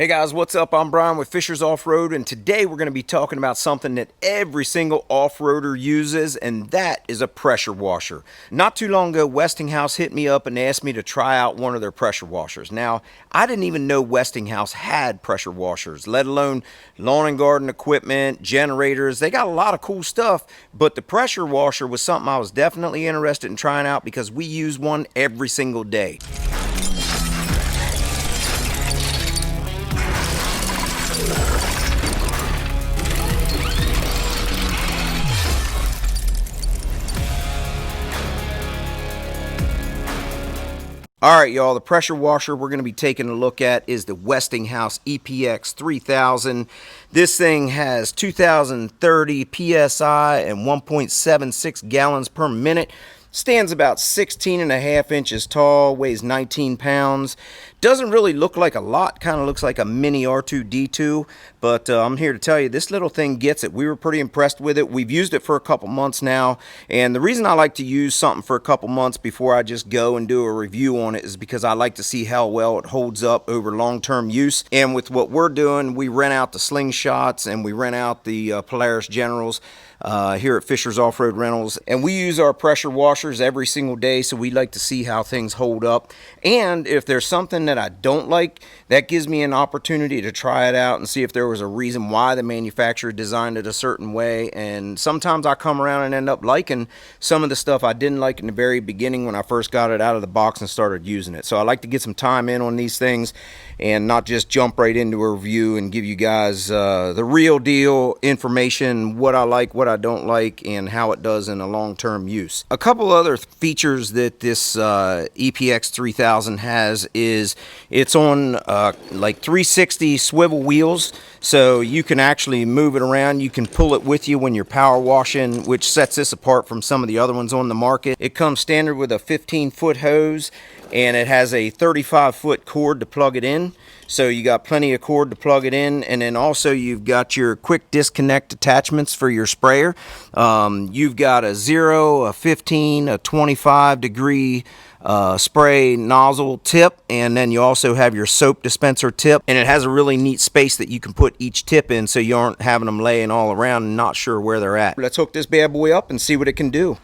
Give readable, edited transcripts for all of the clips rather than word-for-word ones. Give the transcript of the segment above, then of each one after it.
Hey guys, what's up? I'm Brian with Fisher's Off-Road, and today we're going to be talking about something that every single off-roader uses, and that is a pressure washer. Not too long ago, Westinghouse hit me up and asked me to try out one of their pressure washers. Now, I didn't even know Westinghouse had pressure washers, let alone lawn and garden equipment, generators. They got a lot of cool stuff, but the pressure washer was something I was definitely interested in trying out because we use one every single day. Alright y'all, the pressure washer we're going to be taking a look at is the Westinghouse EPX 3000. This thing has 2030 PSI and 1.76 gallons per minute. Stands about 16 and a half inches tall, weighs 19 pounds. Doesn't really look like a lot, kind of looks like a mini R2-D2, but I'm here to tell you this little thing gets it. We were pretty impressed with it. We've used it for a couple months now, and the reason I like to use something for a couple months before I just go and do a review on it is because I like to see how well it holds up over long-term use. And with what we're doing, we rent out the Slingshots and we rent out the Polaris Generals here at Fisher's Off-Road Rentals, and we use our pressure washers every single day, so we like to see how things hold up. And if there's something that I don't like, that gives me an opportunity to try it out and see if there was a reason why the manufacturer designed it a certain way. And sometimes I come around and end up liking some of the stuff I didn't like in the very beginning when I first got it out of the box and started using it. So I like to get some time in on these things and not just jump right into a review and give you guys the real deal information, what I like, what I don't like, and how it does in a long-term use. A couple other features that this EPX 3000 has is it's on like 360 swivel wheels, so you can actually move it around. You can pull it with you when you're power washing, which sets this apart from some of the other ones on the market. It comes standard with a 15-foot hose, and it has a 35-foot cord to plug it in, so you got plenty of cord to plug it in. And then also you've got your quick disconnect attachments for your sprayer. You've got a 0, a 15, a 25 degree spray nozzle tip, and then you also have your soap dispenser tip, and it has a really neat space that you can put each tip in, so you aren't having them laying all around and not sure where they're at. Let's hook this bad boy up and see what it can do.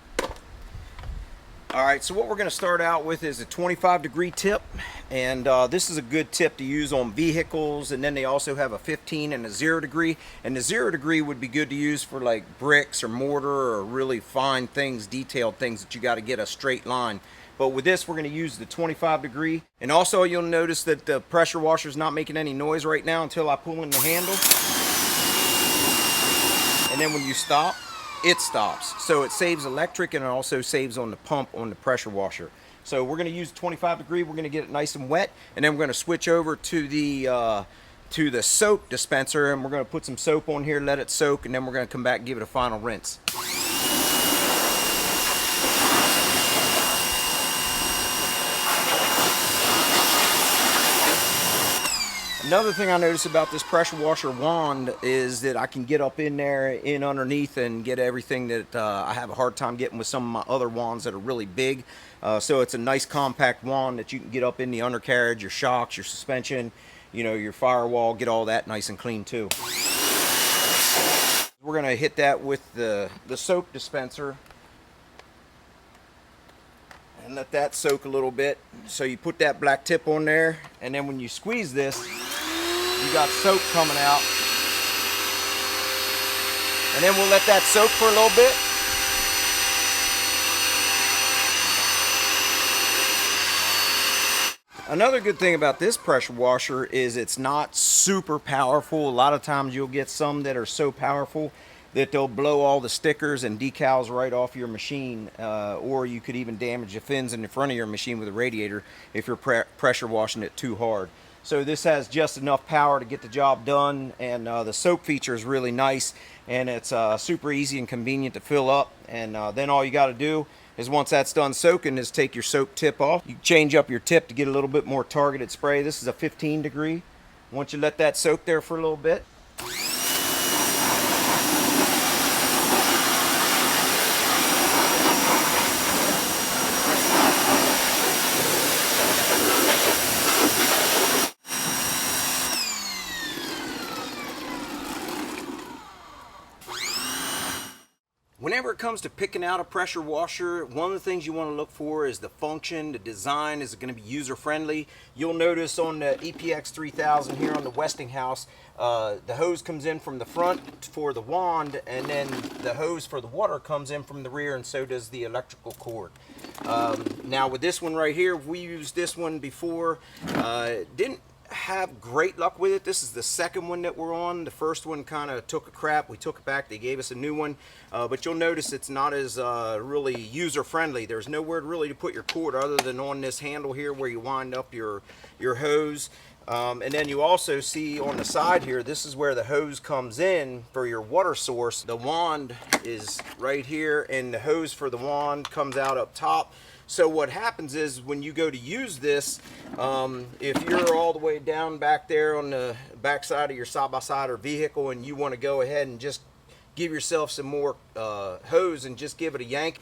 Alright, so what we're going to start out with is a 25 degree tip, and this is a good tip to use on vehicles. And then they also have a 15 and a 0 degree, and the 0 degree would be good to use for like bricks or mortar or really fine things, detailed things that you got to get a straight line. But with this, we're going to use the 25 degree. And also you'll notice that the pressure washer is not making any noise right now until I pull in the handle, and then when you stop, it stops. So it saves electric, and it also saves on the pump on the pressure washer. So we're going to use 25 degree. We're going to get it nice and wet, and then we're going to switch over to the soap dispenser, and we're going to put some soap on here, let it soak, and then we're going to come back and give it a final rinse. Another thing I noticed about this pressure washer wand is that I can get up in there, in underneath, and get everything that I have a hard time getting with some of my other wands that are really big. So it's a nice compact wand that you can get up in the undercarriage, your shocks, your suspension, you know, your firewall, get all that nice and clean too. We're going to hit that with the soap dispenser and let that soak a little bit. So you put that black tip on there, and then when you squeeze this, you got soap coming out, and then we'll let that soak for a little bit. Another good thing about this pressure washer is it's not super powerful. A lot of times you'll get some that are so powerful that they'll blow all the stickers and decals right off your machine, or you could even damage the fins in the front of your machine with a radiator if you're pressure washing it too hard. So this has just enough power to get the job done, and the soap feature is really nice, and it's super easy and convenient to fill up. And then all you got to do is, once that's done soaking, is take your soap tip off. You change up your tip to get a little bit more targeted spray. This is a 15 degree. Once you let that soak there for a little bit, Whenever it comes to picking out a pressure washer, one of the things you want to look for is the function, the design. Is it going to be user-friendly? You'll notice on the EPX 3000 here on the Westinghouse, the hose comes in from the front for the wand, and then the hose for the water comes in from the rear, and so does the electrical cord. Now with this one right here, we used this one before. Didn't have great luck with it. This is the second one that we're on. The first one kind of took a crap. We took it back. They gave us a new one. But you'll notice it's not as really user-friendly. There's nowhere really to put your cord other than on this handle here where you wind up your hose. And then you also see on the side here, this is where the hose comes in for your water source. The wand is right here, and the hose for the wand comes out up top. So what happens is when you go to use this, if you're all the way down back there on the back side of your side-by-side or vehicle, and you want to go ahead and just give yourself some more hose and just give it a yank,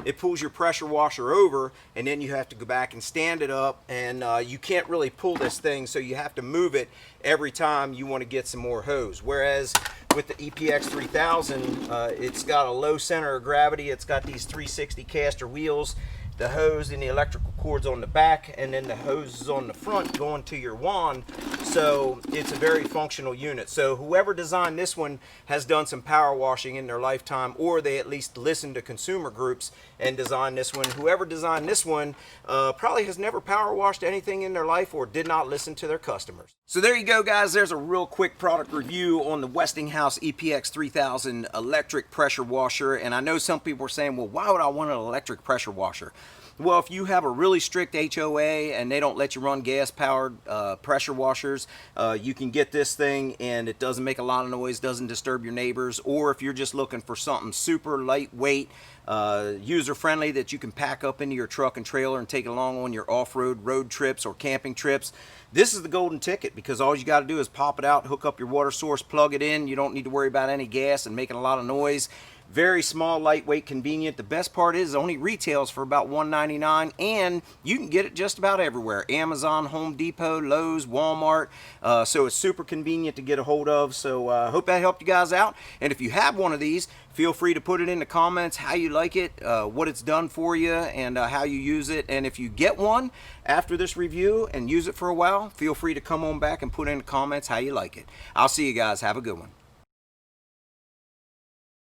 it pulls your pressure washer over, and then you have to go back and stand it up, and you can't really pull this thing, so you have to move it every time you want to get some more hose. Whereas with the EPX 3000, it's got a low center of gravity. It's got these 360 caster wheels, the hose and the electrical cords on the back, and then the hose is on the front going to your wand. So it's a very functional unit. So whoever designed this one has done some power washing in their lifetime, or they at least listened to consumer groups and designed this one. Whoever designed this one probably has never power washed anything in their life, or did not listen to their customers. So there you go, guys. There's a real quick product review on the Westinghouse EPX 3000 electric pressure washer. And I know some people are saying, well, why would I want an electric pressure washer? Well, if you have a really strict HOA and they don't let you run gas-powered pressure washers, you can get this thing, and it doesn't make a lot of noise, doesn't disturb your neighbors. Or if you're just looking for something super lightweight, user-friendly that you can pack up into your truck and trailer and take along on your off-road road trips or camping trips, this is the golden ticket, because all you got to do is pop it out, hook up your water source, plug it in. You don't need to worry about any gas and making a lot of noise. Very small, lightweight, convenient. The best part is it only retails for about $1.99, and you can get it just about everywhere. Amazon, Home Depot, Lowe's, Walmart. So it's super convenient to get a hold of. So I hope that helped you guys out. And if you have one of these, feel free to put it in the comments how you like it, what it's done for you, and how you use it. And if you get one after this review and use it for a while, feel free to come on back and put in the comments how you like it. I'll see you guys. Have a good one.